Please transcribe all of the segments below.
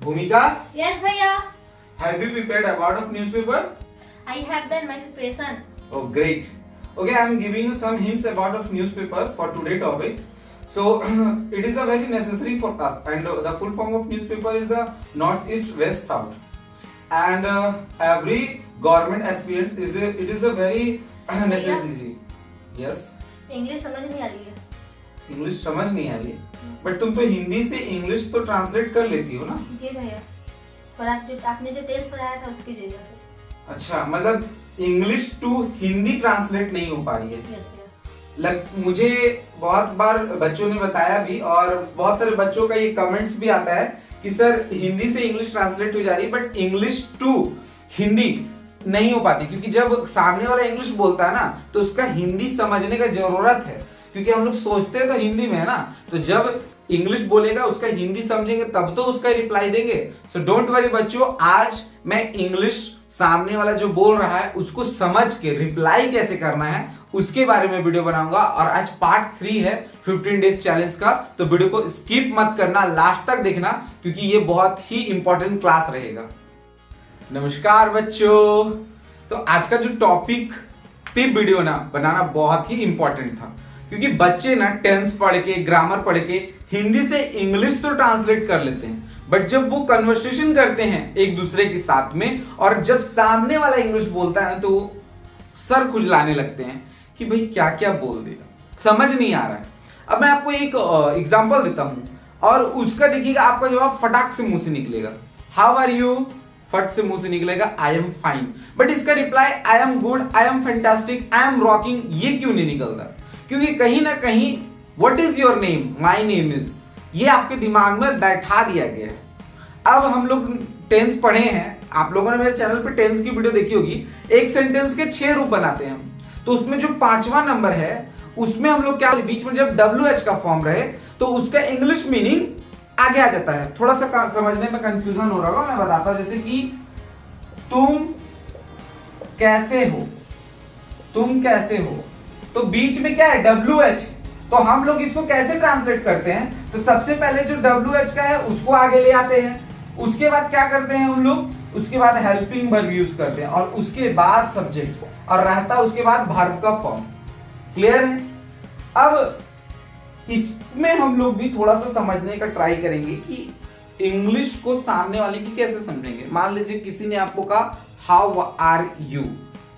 Bhumika, Yes, Bhaiya. have you prepared about of newspaper? I have done my preparation. Oh, great. Okay, I am giving you some hints about of newspaper for today topics. So it is a very necessary for us, and the full form of newspaper is a North, East, West, South, and every government aspirant it is a very necessary. Yes. English समझ नहीं आ रही है. English समझ नहीं आ रही है, but तुम तो हिंदी से इंग्लिश तो ट्रांसलेट कर लेती हो ना? जी भैया, पर आपने जो टेस्ट पढ़ाया था उसकी जगह पे. अच्छा, मतलब इंग्लिश टू हिंदी ट्रांसलेट नहीं हो पा रही है. मुझे बहुत बार बच्चों ने बताया भी, और बहुत सारे बच्चों का ये कमेंट्स भी आता है कि सर हिंदी से इंग्लिश ट्रांसलेट हो जा रही है, बट इंग्लिश टू हिंदी नहीं हो पाती, क्योंकि जब सामने वाला इंग्लिश बोलता है ना तो उसका हिंदी समझने का जरूरत है, क्योंकि हम लोग सोचते हैं तो हिंदी में है ना, तो जब इंग्लिश बोलेगा उसका हिंदी समझेंगे तब तो उसका रिप्लाई देंगे. सो डोंट वरी बच्चों, आज मैं इंग्लिश सामने वाला जो बोल रहा है उसको समझ के रिप्लाई कैसे करना है उसके बारे में वीडियो बनाऊंगा. और आज पार्ट 3 है 15 डेज चैलेंज का, तो वीडियो को स्किप मत करना, लास्ट तक देखना, क्योंकि ये बहुत ही इंपॉर्टेंट क्लास रहेगा. नमस्कार बच्चों, तो आज का जो टॉपिक पे वीडियो ना बनाना बहुत ही इंपॉर्टेंट था, क्योंकि बच्चे ना टेंस पढ़ के, ग्रामर पढ़ के हिंदी से इंग्लिश तो ट्रांसलेट कर लेते हैं, बट जब वो कन्वर्सेशन करते हैं एक दूसरे के साथ में, और जब सामने वाला इंग्लिश बोलता है तो सर खुजलाने लगते हैं कि भाई क्या क्या बोल देगा, समझ नहीं आ रहा है. अब मैं आपको एक एग्जांपल देता हूं, और उसका देखिएगा आपका जवाब फटाक से मुंह से निकलेगा. हाउ आर यू, फट से मुंह से निकलेगा आई एम फाइन, बट इसका reply I am good, I am fantastic, I am rocking, ये क्यों नहीं निकलता? क्योंकि कहीं ना कहीं what is your name, my name is, ये आपके दिमाग में बैठा दिया गया है. अब हम लोग टेंस पढ़े हैं, आप लोगों ने मेरे चैनल पे टेंस की वीडियो देखी होगी. एक सेंटेंस के 6 रूप बनाते हैं हम, तो उसमें जो 5वां नंबर है उसमें हम लोग क्या, बीच में जब WH का फॉर्म रहे तो उसका इंग्लिश मीनिंग आगे आ जाता है. थोड़ा सा समझने में कंफ्यूजन हो रहा होगा, मैं बताता हूं. जैसे कि तुम कैसे हो, तुम कैसे हो, तो बीच में क्या है, WH. तो हम लोग इसको कैसे ट्रांसलेट करते हैं, तो सबसे पहले जो WH का है उसको आगे ले आते हैं, उसके बाद क्या करते हैं हम लोग, उसके बाद हेल्पिंग वर्ब यूज करते हैं, और उसके बाद सब्जेक्ट, और रहता उसके बाद वर्ब का फॉर्म. क्लियर है? अब इसमें हम लोग भी थोड़ा सा समझने का ट्राई करेंगे कि इंग्लिश को सामने वाले की कैसे समझेंगे. मान लीजिए किसी ने आपको कहा हाउ आर यू,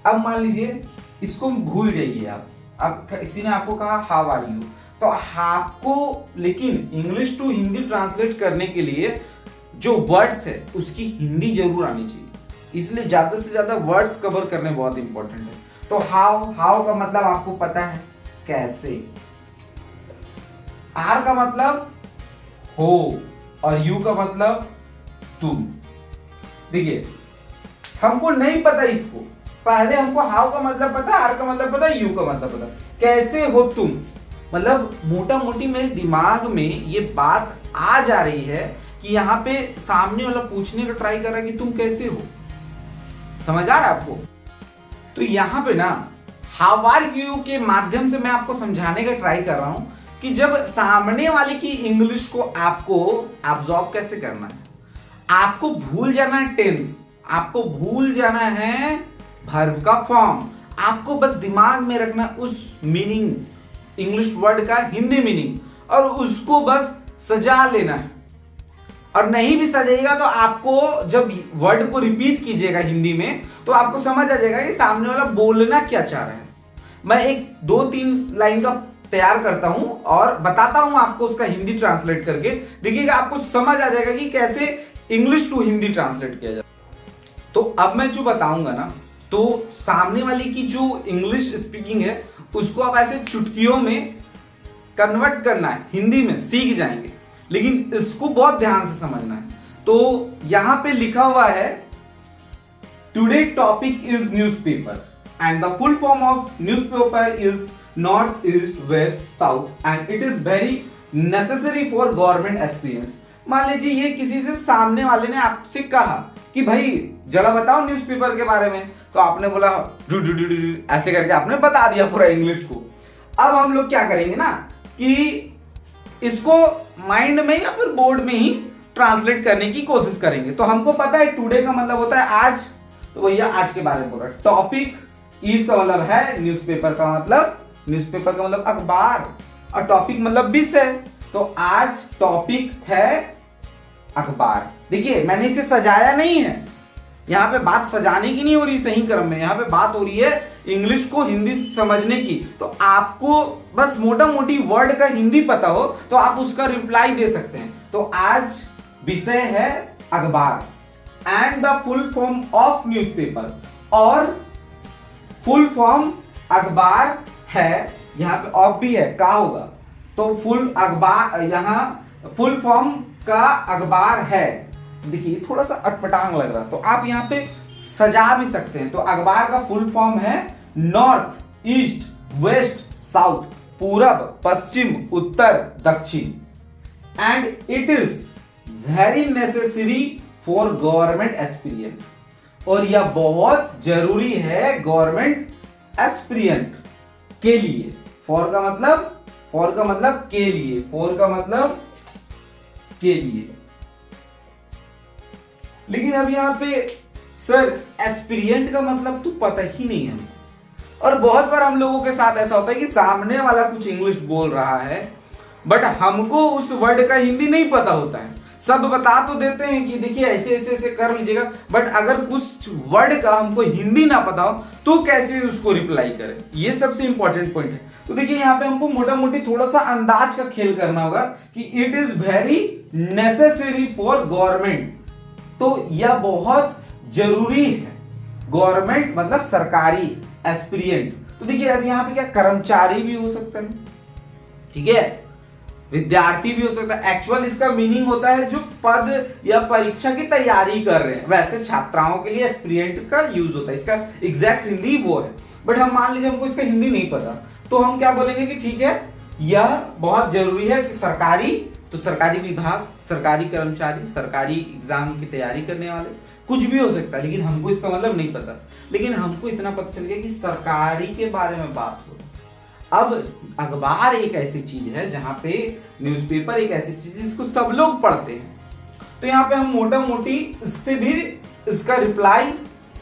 अब मान लीजिए इसको भूल जाइए आप, अब किसी ने आपको कहा हाउ आर यू, तो आपको लेकिन इंग्लिश टू हिंदी ट्रांसलेट करने के लिए जो वर्ड्स है उसकी हिंदी जरूर आनी चाहिए, इसलिए ज्यादा से ज्यादा वर्ड्स कवर करने बहुत इंपॉर्टेंट है. तो हाउ का मतलब आपको पता है कैसे, आर का मतलब हो, और यू का मतलब तुम. देखिए हमको नहीं पता इसको, पहले हमको हाउ का मतलब पता, आर का मतलब पता, यू का मतलब पता, कैसे हो तुम, मतलब मोटा मोटी मेरे दिमाग में ये बात आ जा रही है कि यहाँ पे सामने वाला पूछने का ट्राई कर रहा है कि तुम कैसे हो. समझ आ रहा है आपको? तो यहाँ पे ना हाउ आर यू के माध्यम से मैं आपको समझाने का ट्राई कर रहा हूं कि जब सामने वाले की इंग्लिश को आपको अब्सॉर्ब कैसे करना है. आपको भूल जाना है टेंस, आपको भूल जाना है वर्ब का फॉर्म, आपको बस दिमाग में रखना उस मीनिंग, इंग्लिश वर्ड का हिंदी मीनिंग, और उसको बस सजा लेना है. और नहीं भी सजाएगा तो आपको जब वर्ड को रिपीट कीजिएगा हिंदी में तो आपको समझ आ जाएगा कि सामने वाला बोलना क्या चाह रहा है. मैं एक 2-3 लाइन का तैयार करता हूं और बताता हूं आपको उसका हिंदी ट्रांसलेट करके, देखिएगा आपको समझ आ जाएगा कि कैसे इंग्लिश टू हिंदी ट्रांसलेट किया जाए. तो अब मैं जो बताऊंगा ना, तो सामने वाले की जो इंग्लिश स्पीकिंग है उसको आप ऐसे चुटकियों में कन्वर्ट करना है, हिंदी में सीख जाएंगे, लेकिन इसको बहुत ध्यान से समझना है. तो यहां पे लिखा हुआ है today topic is newspaper, and the full form of newspaper is north, east, west, south, and it is very necessary for government aspirants. मान लीजिए ये किसी से सामने वाले ने आपसे कहा कि भाई जरा बताओ न्यूज़पेपर के बारे में, तो आपने बोला ऐसे करके आपने बता दिया पूरा इंग्लिश को. अब हम लोग क्या करेंगे ना कि इसको माइंड में या फिर बोर्ड में ही ट्रांसलेट करने की कोशिश करेंगे। तो हमको पता है टुडे का मतलब होता है आज, तो भैया आज के बारे में बोल रहा है। टॉपिक इज का मतलब है न्यूज़पेपर का मतलब अखबार, और टॉपिक मतलब विषय। तो आज टॉपिक है अखबार। देखिए मैंने इसे सजाया नहीं है, यहाँ पे बात सजाने की नहीं हो रही सही क्रम में, यहाँ पे बात हो रही है इंग्लिश को हिंदी समझने की। तो आपको बस मोटा मोटी वर्ड का हिंदी पता हो तो आप उसका रिप्लाई दे सकते हैं। तो आज विषय है अखबार and the full form of newspaper, और फुल फॉर्म अखबार है, यहाँ पे ऑफ भी है, का होगा तो फुल अखबार, यहाँ फुल फॉर्म का अखबार है। देखिए थोड़ा सा अटपटांग लग रहा, तो आप यहाँ पे सजा भी सकते हैं। तो अखबार का फुल फॉर्म है नॉर्थ, ईस्ट, वेस्ट, साउथ, पूरब, पश्चिम, उत्तर, दक्षिण। And it is very necessary for government aspirant, और यह बहुत जरूरी है गवर्नमेंट एस्पिरिएंट के लिए। फॉर का मतलब के लिए, फॉर का मतलब के लिए। लेकिन अब यहाँ पे सर एस्पिरिएंट का मतलब तो पता ही नहीं है, और बहुत बार हम लोगों के साथ ऐसा होता है कि सामने वाला कुछ इंग्लिश बोल रहा है बट हमको उस वर्ड का हिंदी नहीं पता होता है। सब बता तो देते हैं कि देखिए ऐसे ऐसे ऐसे कर लीजिएगा, बट अगर कुछ वर्ड का हमको हिंदी ना पता हो तो कैसे उसको रिप्लाई करें, ये सबसे इंपॉर्टेंट पॉइंट है। तो देखिए यहाँ पे हमको मोटा मोटी थोड़ा सा अंदाज का खेल करना होगा कि it is very necessary for government, तो यह बहुत जरूरी है। गवर्नमेंट मतलब सरकारी, एस्पिरिएंट, तो देखिए अब यहाँ पे क्या कर्मचारी भी हो सकता है, ठीक है, विद्यार्थी भी हो सकता है। एक्चुअल इसका मीनिंग होता है जो पद या परीक्षा की तैयारी कर रहे हैं, वैसे छात्राओं के लिए एस्पिरिएंट का यूज होता है, इसका एग्जैक्ट हिंदी वो है। बट हम मान लीजिए हमको इसका हिंदी नहीं पता, तो हम क्या बोलेंगे कि ठीक है यह बहुत जरूरी है कि सरकारी, तो सरकारी विभाग, सरकारी कर्मचारी, सरकारी एग्जाम की तैयारी करने वाले, कुछ भी हो सकता है, लेकिन हमको इसका मतलब नहीं पता। लेकिन हमको इतना पता चल गया कि सरकारी के बारे में बात हो। अब अखबार एक ऐसी चीज है जहां पे न्यूज़पेपर एक ऐसी चीज है जिसको सब लोग पढ़ते हैं, तो यहाँ पे हम मोटा मोटी इससे भी इसका रिप्लाई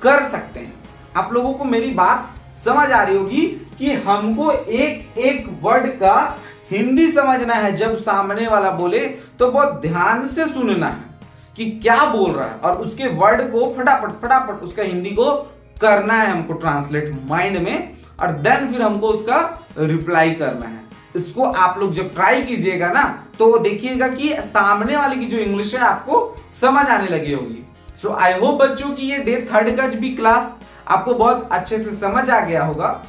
कर सकते हैं। आप लोगों को मेरी बात समझ आ रही होगी कि हमको एक एक वर्ड का हिंदी समझना है। जब सामने वाला बोले तो बहुत ध्यान से सुनना है कि क्या बोल रहा है, और उसके वर्ड को फटाफट उसका हिंदी को करना है हमको ट्रांसलेट माइंड में, और देन फिर हमको उसका रिप्लाई करना है। इसको आप लोग जब ट्राई कीजिएगा ना तो देखिएगा कि सामने वाले की जो इंग्लिश है आपको समझ आने लगी होगी। सो आई होप बच्चों की ये डे 3 का भी क्लास आपको बहुत अच्छे से समझ आ गया होगा।